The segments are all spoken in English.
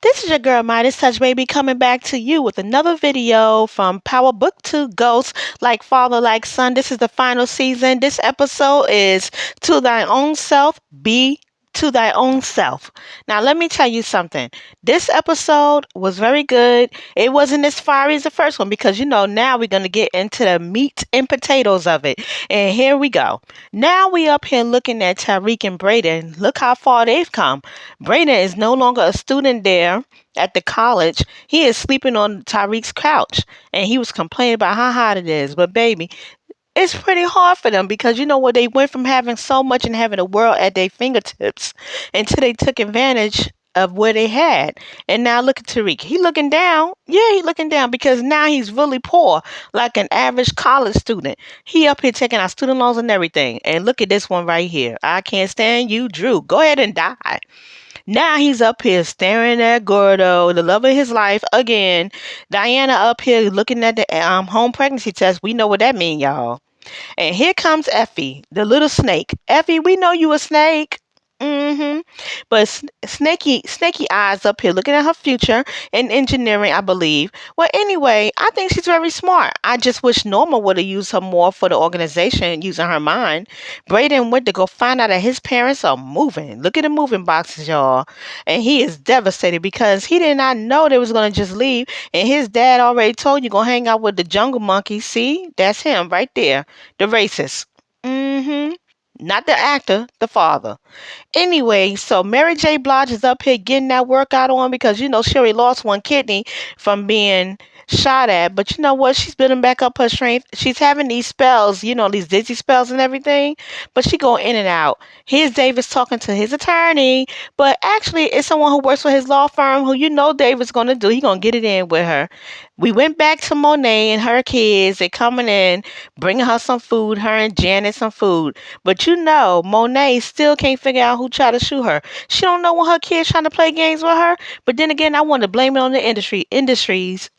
This is your girl Midas Touch Baby coming back to you with another video from Power Book 2 Ghosts Like Father Like Son. This is the final season. This episode is To Thy Own Self, Be to Thy Own Self. Now let me tell you something. This episode was very good. It wasn't as fiery as the first one because now we're gonna get into the meat and potatoes of it. And here we go. Now we up here looking at Tariq and Brayden. Look how far they've come. Brayden is no longer a student there at the college. He is sleeping on Tariq's couch. And he was complaining about how hot it is. But baby, it's pretty hard for them because you know what? They went from having so much and having the world at their fingertips until they took advantage of what they had. And now look at Tariq. He looking down. Yeah, he looking down because now he's really poor, like an average college student. He up here taking out student loans and everything. And look at this one right here. I can't stand you, Drew. Go ahead and die. Now he's up here staring at Gordo, the love of his life, again. Diana up here looking at the home pregnancy test. We know what that means, y'all. And here comes Effie, the little snake. Effie, we know you a snake. Mm-hmm. But snaky eyes up here looking at her future in engineering, I believe. Well, anyway, I think she's very smart. I just wish Norma would have used her more for the organization using her mind. Brayden went to go find out that his parents are moving. Look at the moving boxes, y'all. And he is devastated because he did not know they was going to just leave. And his dad already told you going to hang out with the jungle monkey. See, that's him right there. The racist. Mm-hmm. Not the actor, the father. Anyway, so Mary J. Blige is up here getting that workout on because she already lost one kidney from being shot at. But you know what? She's building back up her strength. She's having these spells, these dizzy spells and everything. But she going in and out. Here's Davis talking to his attorney, but actually it's someone who works for his law firm who Davis gonna do. He gonna get it in with her. We went back to Monet and her kids. They coming in, bringing her some food. Her and Janet some food. But Monet still can't figure out who tried to shoot her. She don't know when her kids trying to play games with her. But then again, I want to blame it on the industries,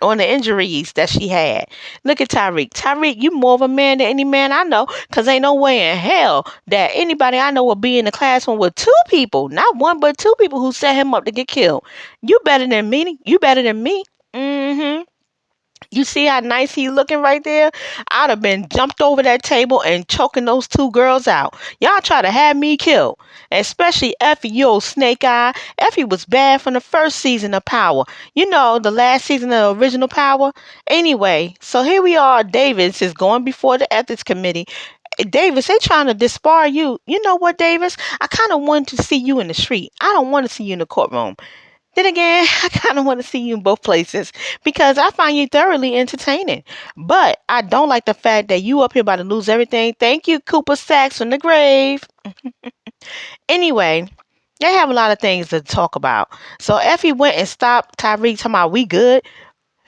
on the injuries that she had. Look at Tyreek. Tyreek, you more of a man than any man I know, because ain't no way in hell that anybody I know will be in the classroom with two people, not one, but two people who set him up to get killed. You better than me. You better than me. Mm-hmm. You see how nice he looking right there? I'd have been jumped over that table and choking those two girls out. Y'all try to have me killed. Especially Effie, you old snake eye. Effie was bad from the first season of Power. The last season of the original Power. Anyway, so here we are. Davis is going before the ethics committee. Davis, they trying to disbar you. You know what, Davis? I kind of want to see you in the street. I don't want to see you in the courtroom. Then again, I kind of want to see you in both places because I find you thoroughly entertaining. But I don't like the fact that you up here about to lose everything. Thank you, Cooper Sacks from the grave. Anyway, they have a lot of things to talk about. So Effie went and stopped Tyreek talking about we good.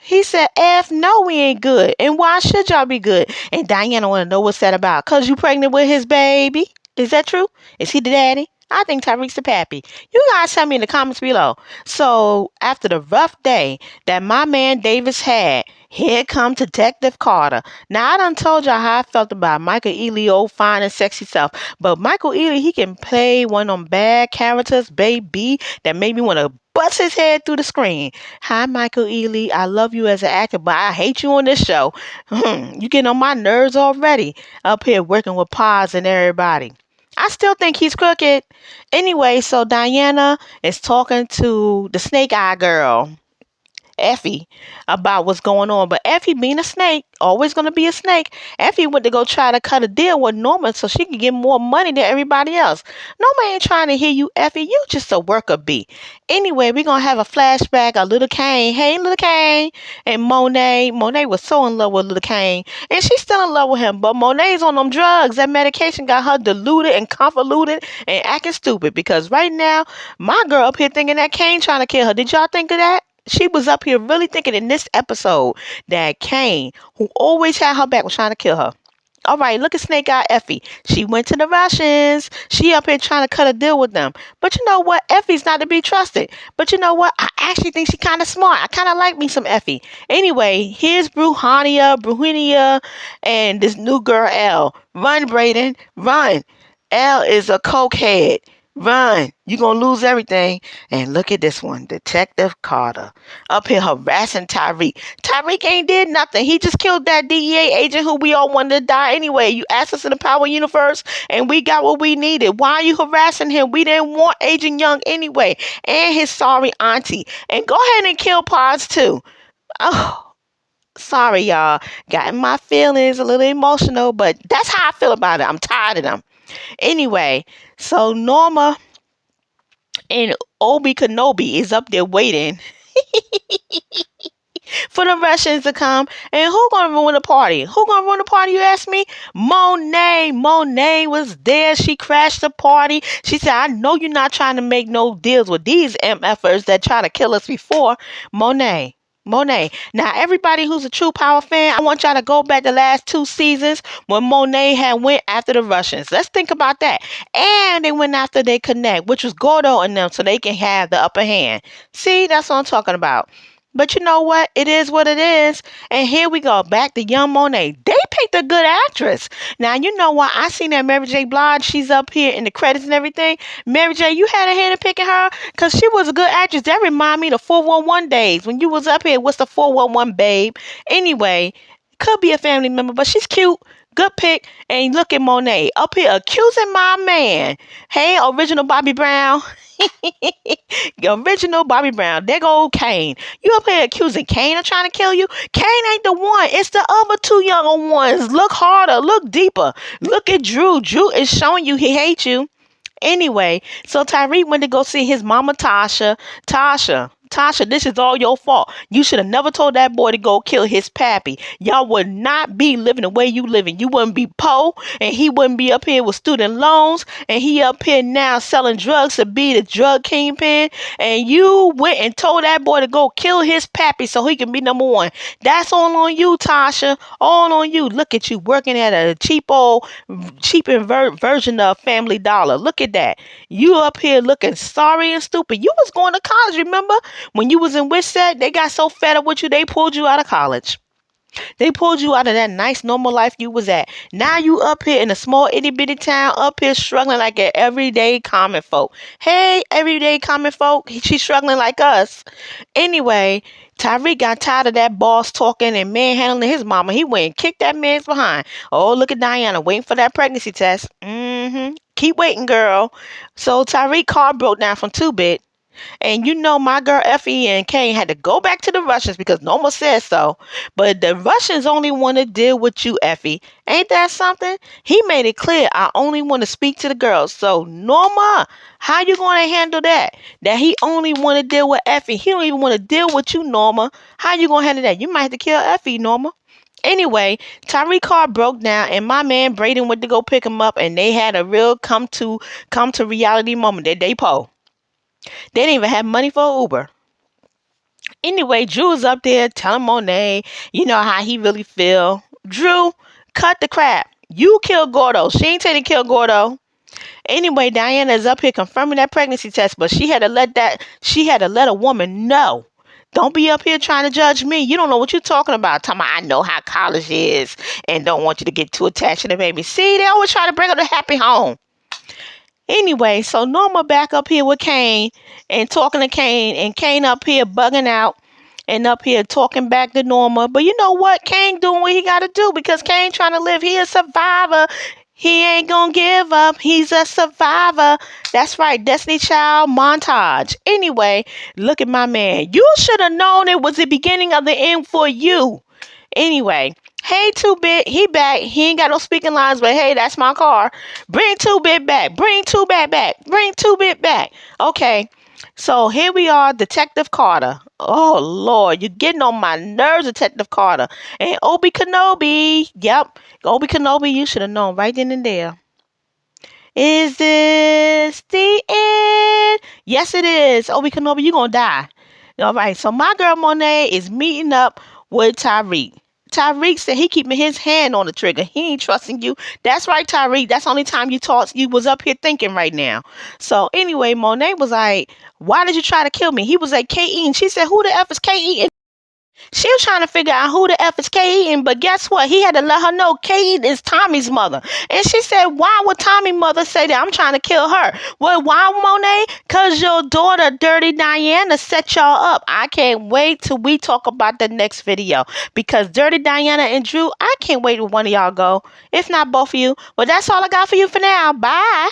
He said, F, no, we ain't good. And why should y'all be good? And Diana want to know what's that about. Because you pregnant with his baby? Is that true? Is he the daddy? I think Tyreek's the pappy. You guys tell me in the comments below. So, after the rough day that my man Davis had, here come Detective Carter. Now, I done told y'all how I felt about Michael Ealy, old fine and sexy self. But Michael Ealy, he can play one of them bad characters, baby, that made me want to bust his head through the screen. Hi, Michael Ealy. I love you as an actor, but I hate you on this show. You getting on my nerves already. Up here working with Paz and everybody. I still think he's crooked. Anyway, so Diana is talking to the snake eye girl, Effie, about what's going on. But Effie, being a snake, always going to be a snake, Effie went to go try to cut a deal with Norma so she could get more money than everybody else. Norma ain't trying to hear you, Effie. You just a worker bee. Anyway, we're going to have a flashback of Little Kane. Hey, Little Kane. And Monet. Monet was so in love with Little Kane. And she's still in love with him. But Monet's on them drugs. That medication got her deluded and convoluted and acting stupid. Because right now, my girl up here thinking that Kane trying to kill her. Did y'all think of that? She was up here really thinking in this episode that Kane, who always had her back, was trying to kill her. All right, look at Snake Eye Effie. She went to the Russians. She up here trying to cut a deal with them. But you know what? Effie's not to be trusted. But you know what? I actually think she's kind of smart. I kind of like me some Effie. Anyway, here's Bruhania, and this new girl, Elle. Run, Brayden, run. Elle is a cokehead. Run. You're going to lose everything. And look at this one. Detective Carter. Up here harassing Tyreek. Tyreek ain't did nothing. He just killed that DEA agent who we all wanted to die anyway. You asked us in the Power Universe and we got what we needed. Why are you harassing him? We didn't want Agent Young anyway. And his sorry auntie. And go ahead and kill Pods too. Oh, sorry, y'all. Got in my feelings, a little emotional, but that's how I feel about it. I'm tired of them. Anyway, so Norma and Obi Kenobi is up there waiting for the Russians to come. And who gonna ruin the party? Who gonna ruin the party, you ask me? Monet. Monet was there. She crashed the party. She said, I know you're not trying to make no deals with these MFers that try to kill us before. Monet. Monet. Now, everybody who's a true Power fan, I want y'all to go back the last 2 seasons when Monet had went after the Russians. Let's think about that. And they went after they connect, which was Gordo and them, so they can have the upper hand. See, that's what I'm talking about. But you know what? It is what it is. And here we go. Back to young Monet. They picked a good actress. Now, you know what? I seen that Mary J. Blige. She's up here in the credits and everything. Mary J., you had a hand in picking her because she was a good actress. That remind me of the 411 days when you was up here. What's the 411, babe? Anyway, could be a family member, but she's cute. Good pick. And look at Monet up here accusing my man. Hey, original Bobby Brown. The original Bobby Brown. There go Kane. You up here accusing Kane of trying to kill you? Kane ain't the one. It's the other 2 younger ones. Look harder. Look deeper. Look at Drew. Drew is showing you he hates you. Anyway, so Tyreek went to go see his mama Tasha. Tasha, this is all your fault. You should have never told that boy to go kill his pappy. Y'all would not be living the way you living. You wouldn't be poor, and he wouldn't be up here with student loans, and he up here now selling drugs to be the drug kingpin, and you went and told that boy to go kill his pappy so he can be number 1. That's all on you, Tasha. All on you. Look at you working at a cheap version of Family Dollar. Look at that. You up here looking sorry and stupid. You was going to college, remember? When you was in WISET, they got so fed up with you, they pulled you out of college. They pulled you out of that nice normal life you was at. Now you up here in a small itty bitty town, up here struggling like an everyday common folk. Hey, everyday common folk, she's struggling like us. Anyway, Tyreek got tired of that boss talking and manhandling his mama. He went and kicked that man's behind. Oh, look at Diana waiting for that pregnancy test. Keep waiting, girl. So Tyreek car broke down from 2-bit. And you know my girl Effie and Kane had to go back to the Russians because Norma said so. But the Russians only want to deal with you, Effie. Ain't that something? He made it clear I only want to speak to the girls. So Norma, how you going to handle that? That he only want to deal with Effie. He don't even want to deal with you, Norma. How you going to handle that? You might have to kill Effie, Norma. Anyway, Tyreek car broke down and my man Braden went to go pick him up and they had a real come to reality moment. They po. They didn't even have money for Uber. Anyway, Drew was up there telling Monet, you know how he really feel. Drew, cut the crap. You killed Gordo. She ain't tell you to kill Gordo. Anyway, Diana is up here confirming that pregnancy test, but she had to let a woman know. Don't be up here trying to judge me. You don't know what you're talking about. Talking about I know how college is and don't want you to get too attached to the baby. See, they always try to bring up the happy home. Anyway, so Norma back up here with Kane and talking to Kane, and Kane up here bugging out and up here talking back to Norma. But you know what? Kane doing what he got to do because Kane trying to live. He a survivor. He ain't gonna give up. He's a survivor. That's right. Destiny Child montage. Anyway, look at my man. You should have known it was the beginning of the end for you. Anyway, hey 2-bit, he back. He ain't got no speaking lines, but hey, that's my car. Bring 2-bit back. Bring 2-bit back. Bring 2-bit back. Okay, so here we are, Detective Carter. Oh Lord, you're getting on my nerves, Detective Carter. And Obi Kenobi. Yep, Obi Kenobi, you should have known right then and there. Is this the end? Yes, it is. Obi Kenobi, you gonna die. All right, so my girl Monet is meeting up with Tyreek. Tyreek said he keeping his hand on the trigger. He ain't trusting you. That's right, Tyreek. That's the only time you was up here thinking right now. So anyway, Monet was like, why did you try to kill me? He was like, K.E. And she said, who the F is K.E.? She was trying to figure out who the F is Kay Eaton, but guess what? He had to let her know Kay Eaton is Tommy's mother. And she said, why would Tommy's mother say that? I'm trying to kill her. Well, why, Monet? Because your daughter, Dirty Diana, set y'all up. I can't wait till we talk about the next video. Because Dirty Diana and Drew, I can't wait till one of y'all go. If not both of you. But that's all I got for you for now. Bye.